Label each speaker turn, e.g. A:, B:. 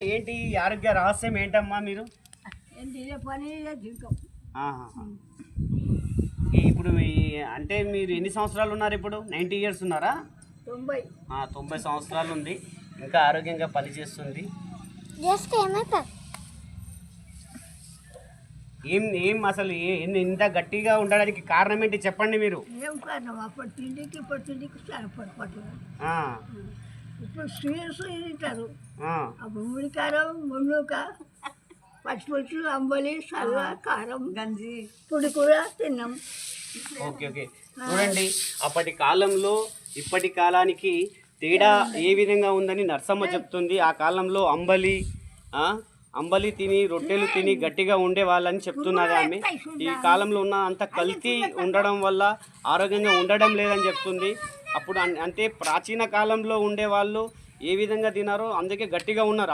A: ఏంటి ఆరోగ్య రహస్యం ఏంటమ్మా మీరు? ఇప్పుడు అంటే మీరు ఎన్ని సంవత్సరాలు ఉన్నారు ఇప్పుడు? 90 ఇయర్స్ ఉన్నారా? 90 సంవత్సరాలు ఉంది, ఇంకా ఆరోగ్యంగా పనిచేస్తుంది. ఏం అసలు ఇంత గట్టిగా ఉండడానికి కారణం ఏంటి చెప్పండి మీరు.
B: ఏం కారణం? అప్పటి తిండికి ఇప్పుడు తిండికి చాలా పొరపాటు. ఇప్పుడు స్వీట్స్ తింటారు, అప్పుడు ముడికారం, ముళ్ళుక, పచ్చిపులుసు, అంబలి, సల్ల, కారం, గంజి, పుడి కూర తిన్నాం.
A: ఓకే ఓకే, చూడండి అప్పటి కాలంలో ఇప్పటి కాలానికి తేడా ఏ విధంగా ఉందని నర్సమ్మ చెప్తుంది. ఆ కాలంలో అంబలి తిని రొట్టెలు తిని గట్టిగా ఉండే వాళ్ళని చెప్తున్నది ఆమె. ఈ కాలంలో ఉన్న అంత కల్తీ ఉండడం వల్ల ఆరోగ్యంగా ఉండడం లేదని చెప్తుంది. అప్పుడు అంటే ప్రాచీన కాలంలో ఉండే వాళ్ళు ఏ విధంగా తినారో అందుకే గట్టిగా ఉన్నారు.